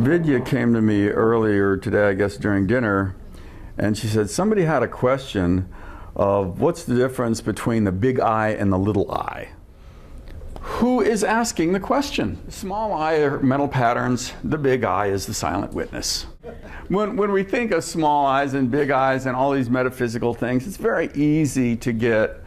Vidya came to me earlier today, I guess during dinner, and she said somebody had a question of what's the difference between the big I and the little I. Who is asking the question? Small I are mental patterns, the big I is the silent witness. When we think of small I's and big I's and all these metaphysical things, it's very easy to get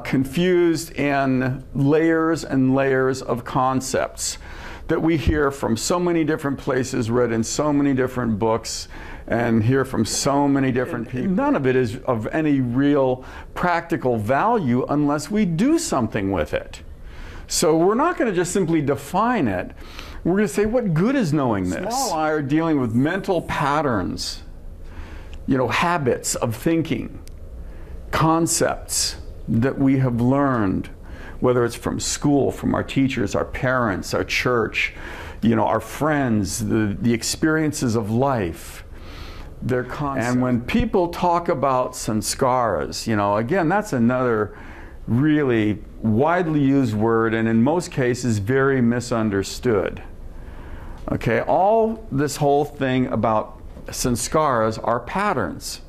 confused in layers and layers of concepts that we hear from so many different places, read in so many different books, and hear from so many different people. None of it is of any real practical value unless we do something with it. So we're not going to just simply define it. We're going to say, what good is knowing this? Small I are dealing with mental patterns, habits of thinking, concepts that we have learned, whether it's from school, from our teachers, our parents, our church, our friends, the experiences of life, their concepts. And when people talk about sanskaras, again, that's another really widely used word, and in most cases very misunderstood. Okay, all this whole thing about sanskaras are patterns.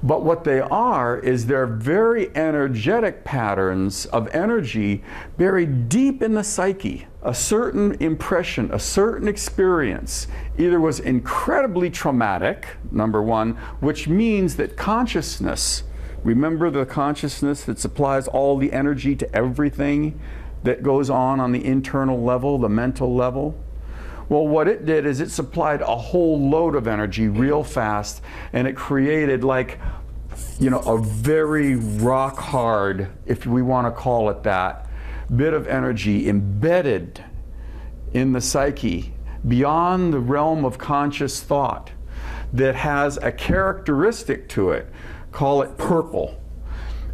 But what they are is they're very energetic patterns of energy buried deep in the psyche. A certain impression, a certain experience either was incredibly traumatic, number one, which means that consciousness, remember the consciousness that supplies all the energy to everything that goes on the internal level, the mental level? Well, what it did is it supplied a whole load of energy real fast, and it created a very rock hard, if we want to call it that, bit of energy embedded in the psyche beyond the realm of conscious thought that has a characteristic to it. Call it purple.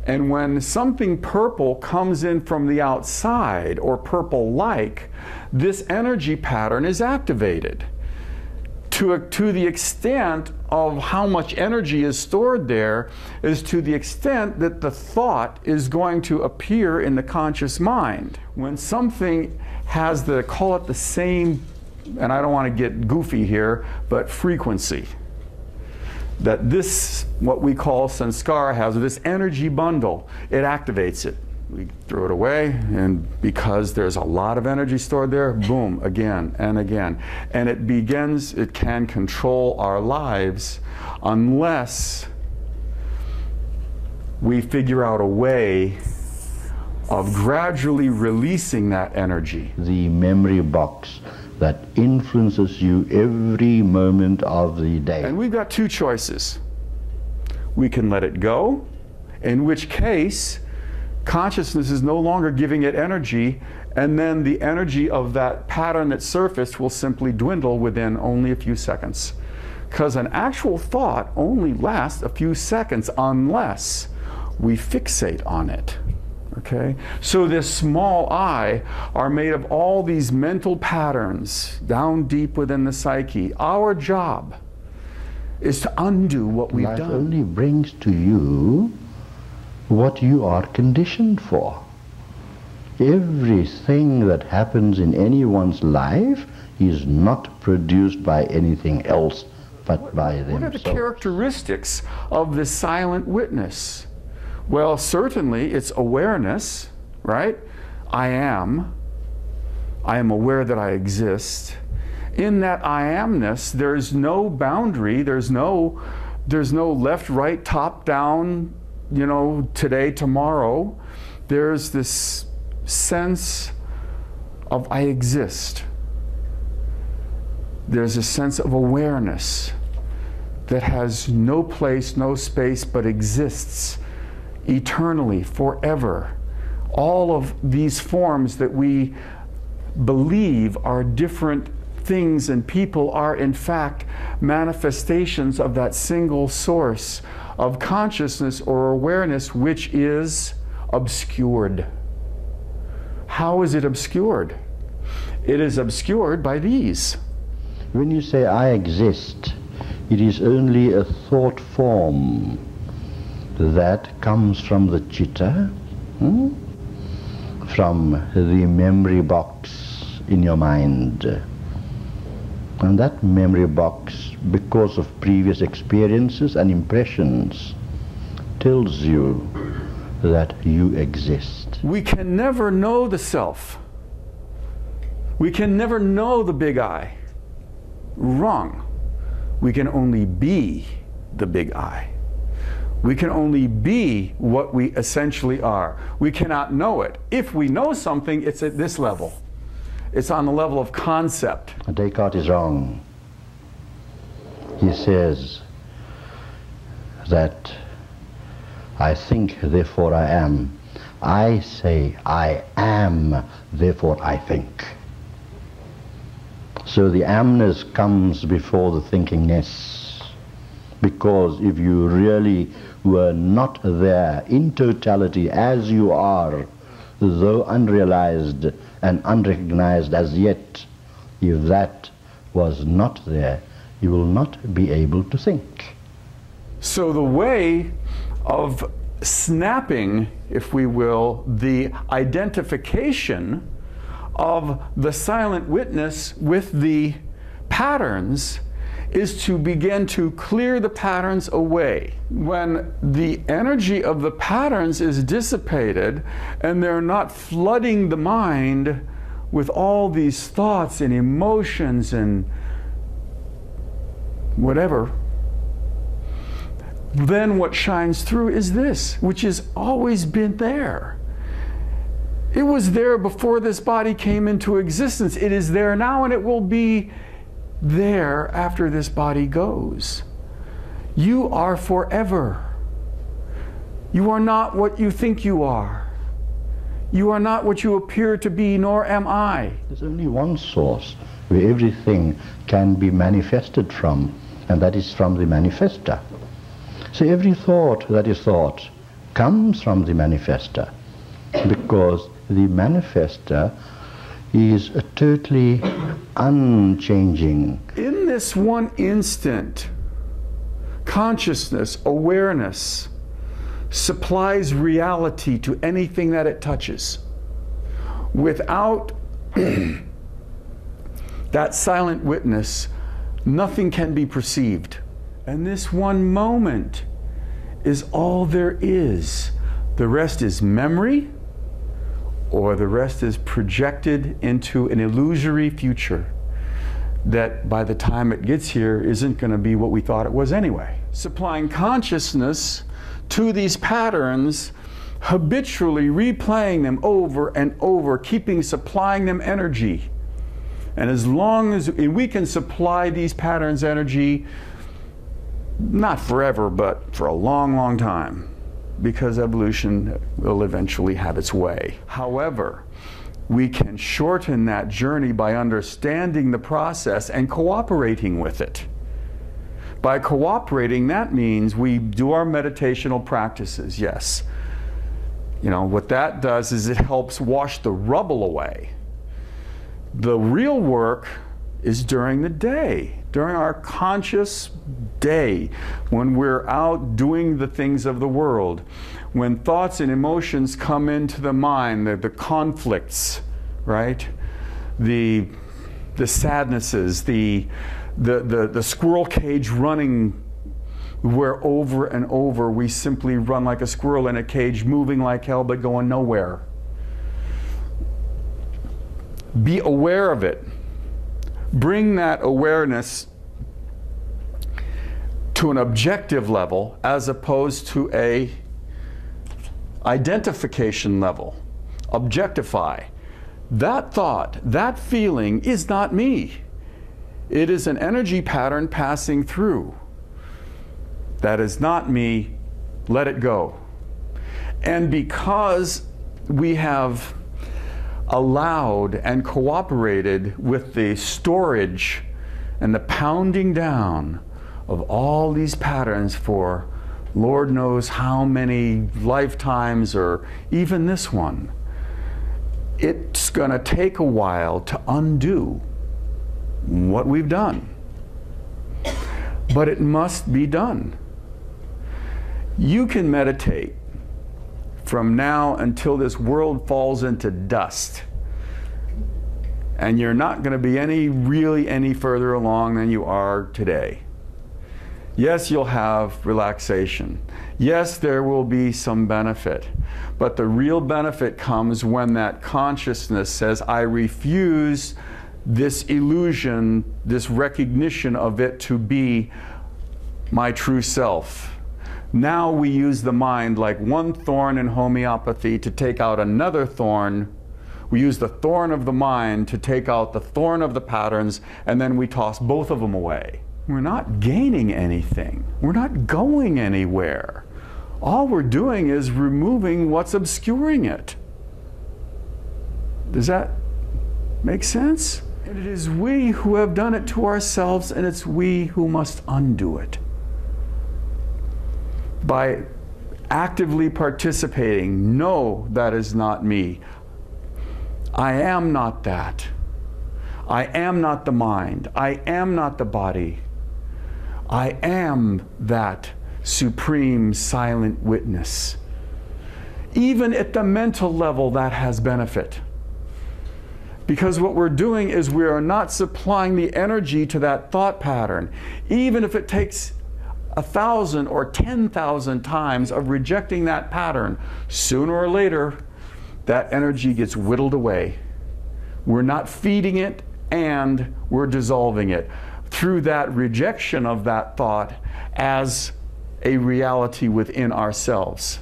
And when something purple comes in from the outside, or purple-like, this energy pattern is activated to the extent of how much energy is stored there is to the extent that the thought is going to appear in the conscious mind. When something has call it the same, and I don't want to get goofy here, but frequency, that this, what we call sanskara, has this energy bundle, it activates it. We throw it away, and because there's a lot of energy stored there, boom, again and again. And it can control our lives unless we figure out a way of gradually releasing that energy. The memory box that influences you every moment of the day. And we've got two choices. We can let it go, in which case consciousness is no longer giving it energy, and then the energy of that pattern that surfaced will simply dwindle within only a few seconds. Because an actual thought only lasts a few seconds unless we fixate on it. Okay? So this small I are made of all these mental patterns down deep within the psyche. Our job is to undo what we've done. Life only brings to you what you are conditioned for. Everything that happens in anyone's life is not produced by anything else but by themselves. What are the characteristics of this silent witness? Well, certainly it's awareness, right? I am aware that I exist. In that I amness, there's no boundary, there's no left, right, top, down, today, tomorrow. There's this sense of I exist. There's a sense of awareness that has no place, no space, but exists eternally, forever. All of these forms that we believe are different things and people are in fact manifestations of that single source of consciousness or awareness, which is obscured. How is it obscured? It is obscured by these. When you say I exist, it is only a thought form that comes from the chitta, from the memory box in your mind. And that memory box, because of previous experiences and impressions, tells you that you exist. We can never know the self. We can never know the big I. Wrong. We can only be the big I. We can only be what we essentially are. We cannot know it. If we know something, it's at this level. It's on the level of concept. Descartes is wrong. He says that I think, therefore I am. I say I am, therefore I think. So the amness comes before the thinkingness. Because if you really were not there in totality as you are, though unrealized and unrecognized as yet, if that was not there, you will not be able to think. So the way of snapping, if we will, the identification of the silent witness with the patterns is to begin to clear the patterns away. When the energy of the patterns is dissipated and they're not flooding the mind with all these thoughts and emotions and whatever, then what shines through is this, which has always been there. It was there before this body came into existence. It is there now, and it will be there after this body goes. You are forever. You are not what you think you are. You are not what you appear to be, nor am I. There's only one source where everything can be manifested from, and that is from the manifester. So every thought that is thought comes from the manifester, because the manifester is totally unchanging. In this one instant, consciousness, awareness, supplies reality to anything that it touches. Without that silent witness, nothing can be perceived. And this one moment is all there is. The rest is memory, or the rest is projected into an illusory future that by the time it gets here isn't going to be what we thought it was anyway. Supplying consciousness to these patterns, habitually replaying them over and over, supplying them energy. And as long as we can supply these patterns energy, not forever, but for a long, long time, because evolution will eventually have its way. However, we can shorten that journey by understanding the process and cooperating with it. By cooperating, that means we do our meditational practices, yes. You know, what that does is it helps wash the rubble away. The real work is during the day, during our conscious day, when we're out doing the things of the world, when thoughts and emotions come into the mind, the conflicts, right? The sadnesses, the squirrel cage running, where over and over we simply run like a squirrel in a cage, moving like hell but going nowhere. Be aware of it. Bring that awareness to an objective level as opposed to a identification level. Objectify. That thought, that feeling is not me. It is an energy pattern passing through. That is not me. Let it go. And because we have allowed and cooperated with the storage and the pounding down of all these patterns for Lord knows how many lifetimes, or even this one, it's going to take a while to undo what we've done. But it must be done. You can meditate from now until this world falls into dust. And you're not going to be really any further along than you are today. Yes, you'll have relaxation. Yes, there will be some benefit. But the real benefit comes when that consciousness says, I refuse this illusion, this recognition of it to be my true self. Now we use the mind like one thorn in homeopathy to take out another thorn. We use the thorn of the mind to take out the thorn of the patterns, and then we toss both of them away. We're not gaining anything. We're not going anywhere. All we're doing is removing what's obscuring it. Does that make sense? And it is we who have done it to ourselves, and it's we who must undo it. By actively participating, no, that is not me. I am not that. I am not the mind. I am not the body. I am that supreme silent witness. Even at the mental level, that has benefit. Because what we're doing is we are not supplying the energy to that thought pattern. Even if it takes 1,000 or 10,000 times of rejecting that pattern, sooner or later, that energy gets whittled away. We're not feeding it, and we're dissolving it through that rejection of that thought as a reality within ourselves.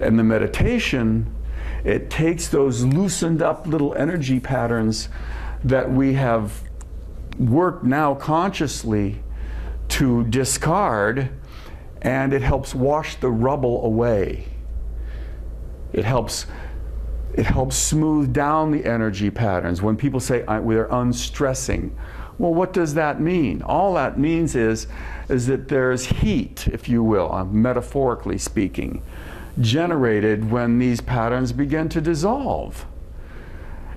And the meditation, it takes those loosened up little energy patterns that we have worked now consciously to discard, and it helps wash the rubble away. It helps smooth down the energy patterns. When people say we're unstressing, well, what does that mean? All that means is that there's heat, if you will, metaphorically speaking, generated when these patterns begin to dissolve.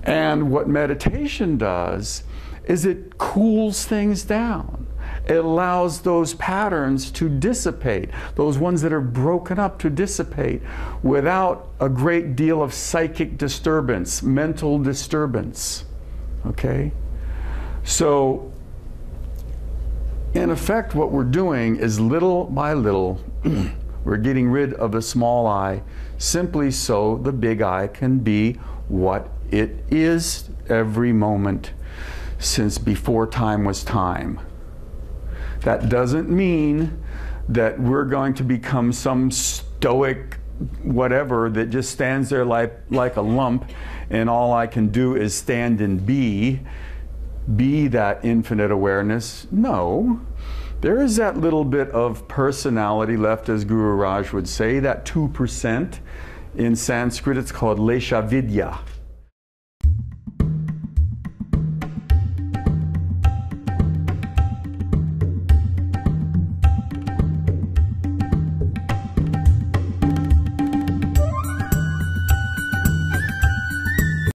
And what meditation does is it cools things down. It allows those patterns to dissipate, those ones that are broken up to dissipate without a great deal of psychic disturbance, mental disturbance. Okay? So, in effect, what we're doing is little by little, we're getting rid of the small I, simply so the big I can be what it is every moment since before time was time. That doesn't mean that we're going to become some stoic whatever that just stands there like a lump, and all I can do is stand and be that infinite awareness. No. There is that little bit of personality left, as Gururaj would say, that 2%. In Sanskrit, it's called Lesha Vidya.